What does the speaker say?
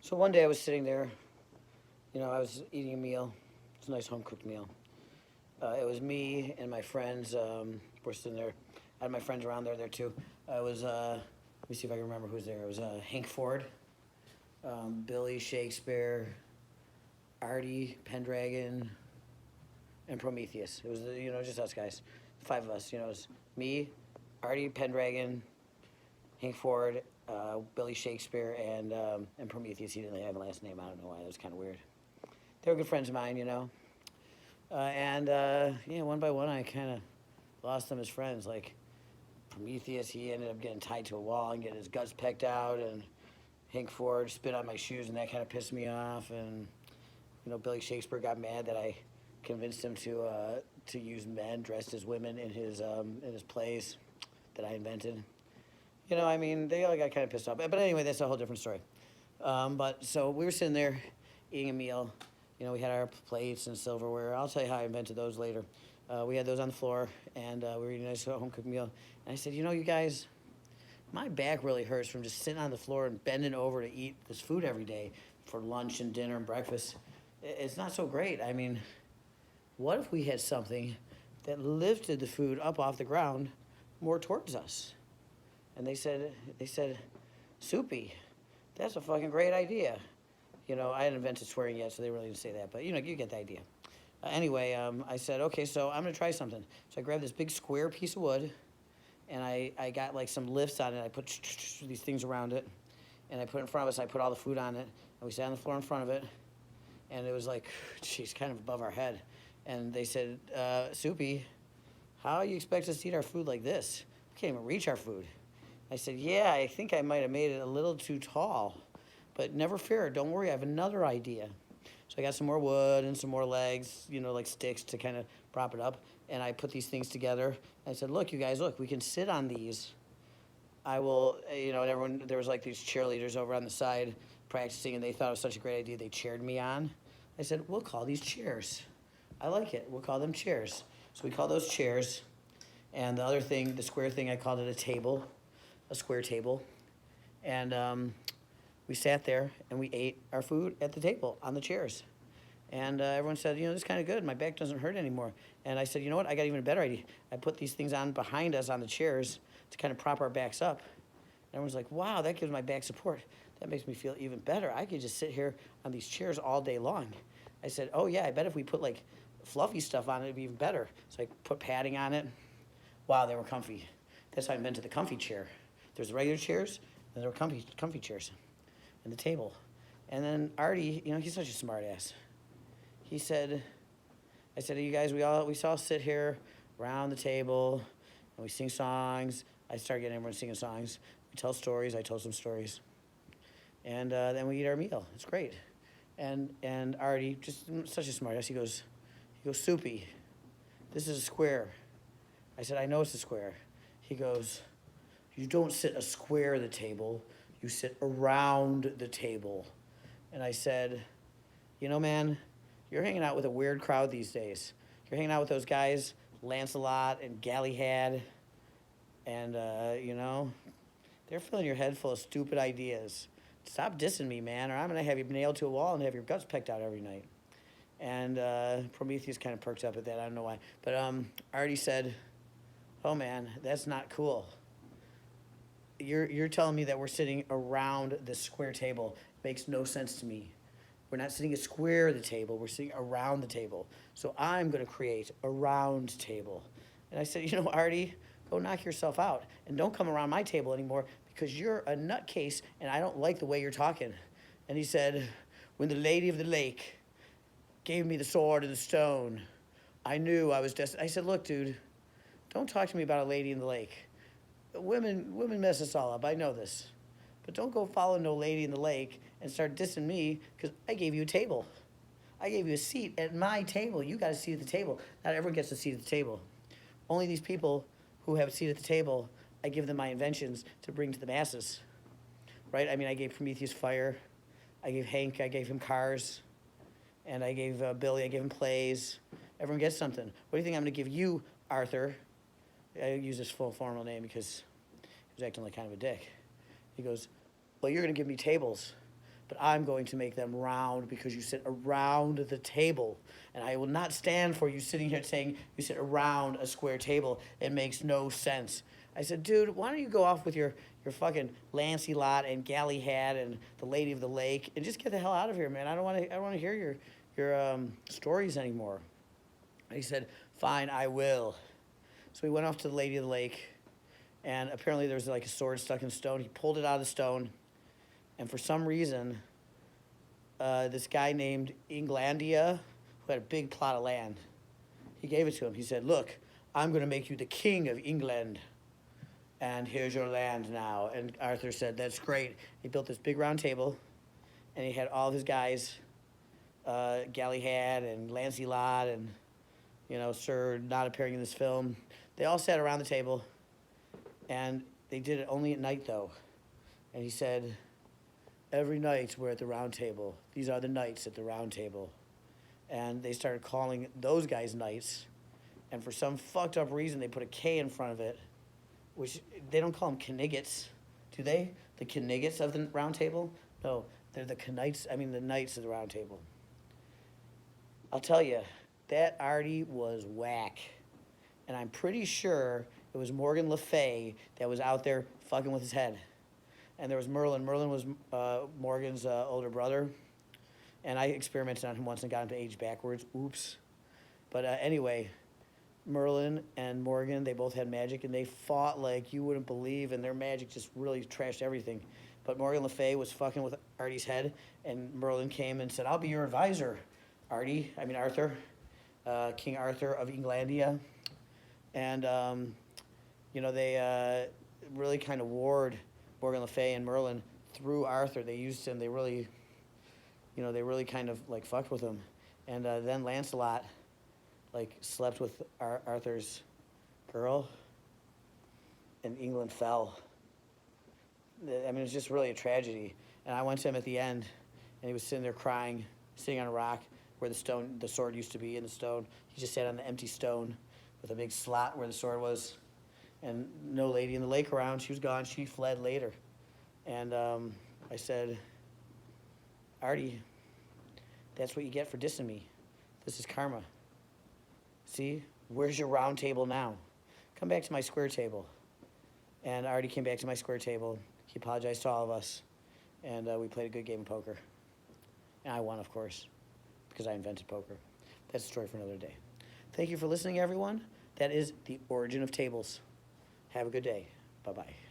So one day I was sitting there, I was eating a meal. It's a nice home cooked meal. It was me and my friends. We're sitting there. I had my friends around there too. I was, let me see if I can remember who's there. It was Hank Ford, Billy Shakespeare, Artie Pendragon, and Prometheus. It was, just us guys. Five of us. It was me, Artie Pendragon, Hank Ford, Billy Shakespeare, and Prometheus. He didn't have a last name. I don't know why. That was kind of weird. They were good friends of mine. One by one, I kind of lost them as friends. Like Prometheus, he ended up getting tied to a wall and getting his guts pecked out, and Hank Ford spit on my shoes, and that kind of pissed me off. And Billy Shakespeare got mad that I convinced him to use men dressed as women in his plays that I invented. They all got kind of pissed off. But anyway, that's a whole different story. But so we were sitting there eating a meal. We had our plates and silverware. I'll tell you how I invented those later. We had those on the floor, and we were eating a nice home-cooked meal. And I said, you guys, my back really hurts from just sitting on the floor and bending over to eat this food every day for lunch and dinner and breakfast. It's not so great. What if we had something that lifted the food up off the ground more towards us? And they said, Soupy, that's a fucking great idea. I hadn't invented swearing yet, so they really didn't say that. But, you get the idea. Anyway, I said, okay, so I'm going to try something. So I grabbed this big square piece of wood, and I got, like, some lifts on it. I put these things around it, and I put it in front of us. I put all the food on it, and we sat on the floor in front of it. And it was like, geez, kind of above our head. And they said, Soupy, how you expect us to eat our food like this? We can't even reach our food. I said, yeah, I think I might have made it a little too tall. But never fear, don't worry, I have another idea. So I got some more wood and some more legs, like sticks to kind of prop it up. And I put these things together. I said, look, you guys, we can sit on these. I will, and everyone, there was like these cheerleaders over on the side practicing, and they thought it was such a great idea. They cheered me on. I said, we'll call these chairs. I like it. We'll call them chairs. So we call those chairs. And the other thing, the square thing, I called it a table, a square table. And we sat there and we ate our food at the table on the chairs. And everyone said, this is kind of good. My back doesn't hurt anymore. And I said, you know what? I got even a better idea. I put these things on behind us on the chairs to kind of prop our backs up. And everyone's like, wow, that gives my back support. That makes me feel even better. I could just sit here on these chairs all day long. I said, oh, yeah, I bet if we put, like, fluffy stuff on it, it'd be even better. So I put padding on it. Wow, they were comfy. That's how I invented the comfy chair. There's the regular chairs, and there were comfy chairs. And the table. And then Artie, he's such a smart ass. I said, you guys, we all sit here around the table, and we sing songs. I started getting everyone singing songs. We tell stories. I told some stories. And then we eat our meal. It's great. And Artie, just such a smart ass, he goes, Soupy, this is a square. I said, I know it's a square. He goes, you don't sit a square at the table. You sit around the table. And I said, man, you're hanging out with a weird crowd these days. You're hanging out with those guys, Lancelot and Galahad, and, they're filling your head full of stupid ideas. Stop dissing me, man, or I'm going to have you nailed to a wall and have your guts pecked out every night. And Prometheus kind of perked up at that. I don't know why. But Artie said, oh, man, that's not cool. You're telling me that we're sitting around this square table. It makes no sense to me. We're not sitting a square at the table. We're sitting around the table. So I'm going to create a round table. And I said, Artie, go knock yourself out. And don't come around my table anymore because you're a nutcase and I don't like the way you're talking. And he said, when the lady of the lake gave me the sword and the stone, I knew I was destined. I said, look, dude, don't talk to me about a lady in the lake. Women mess us all up. I know this. But don't go follow no lady in the lake and start dissing me because I gave you a table. I gave you a seat at my table. You got a seat at the table. Not everyone gets a seat at the table. Only these people who have a seat at the table, I give them my inventions to bring to the masses. Right? I gave Prometheus fire. I gave Hank, I gave him cars. And I gave Billy, I gave him plays. Everyone gets something. What do you think I'm going to give you, Arthur? I use his full formal name because he was acting like kind of a dick. He goes, well, you're going to give me tables. but I'm going to make them round because you sit around the table. And I will not stand for you sitting here saying you sit around a square table. It makes no sense. I said, dude, why don't you go off with your fucking Lancelot and Galahad and the Lady of the Lake and just get the hell out of here, man. I don't want to hear your stories anymore. And he said, fine, I will. So we went off to the Lady of the Lake, and apparently there was like a sword stuck in stone. He pulled it out of the stone, and for some reason, this guy named Englandia, who had a big plot of land, he gave it to him. He said, look, I'm going to make you the king of England, and here's your land now. And Arthur said, that's great. He built this big round table, and he had all of his guys, Galahad and Lancelot and, Sir not appearing in this film. They all sat around the table, and they did it only at night, though. And he said, every night we're at the round table. These are the knights at the round table. And they started calling those guys knights, and for some fucked up reason, they put a K in front of it, which they don't call them Knights, do they? The Knights of the round table? No, they're the knights of the round table. I'll tell you, that Artie was whack. And I'm pretty sure it was Morgan Le Fay that was out there fucking with his head. And there was Merlin. Merlin was Morgan's older brother. And I experimented on him once and got him to age backwards. Oops. But anyway, Merlin and Morgan, they both had magic, and they fought like you wouldn't believe, and their magic just really trashed everything. But Morgan Le Fay was fucking with Artie's head, and Merlin came and said, I'll be your advisor, Arthur, King Arthur of Englandia. And, they really kind of warred Morgan Le Fay and Merlin through Arthur. They used him. They really kind of, like, fucked with him. And then Lancelot, like, slept with Arthur's girl, and England fell. It was just really a tragedy. And I went to him at the end, and he was sitting there crying, sitting on a rock where the sword used to be in the stone. He just sat on the empty stone with a big slot where the sword was, and no Lady in the Lake around. She was gone. She fled later. And I said, Artie, that's what you get for dissing me. This is karma. See, where's your round table now? Come back to my square table. And Artie came back to my square table. He apologized to all of us, and we played a good game of poker. And I won, of course, because I invented poker. That's a story for another day. Thank you for listening, everyone. That is the origin of tables. Have a good day. Bye-bye.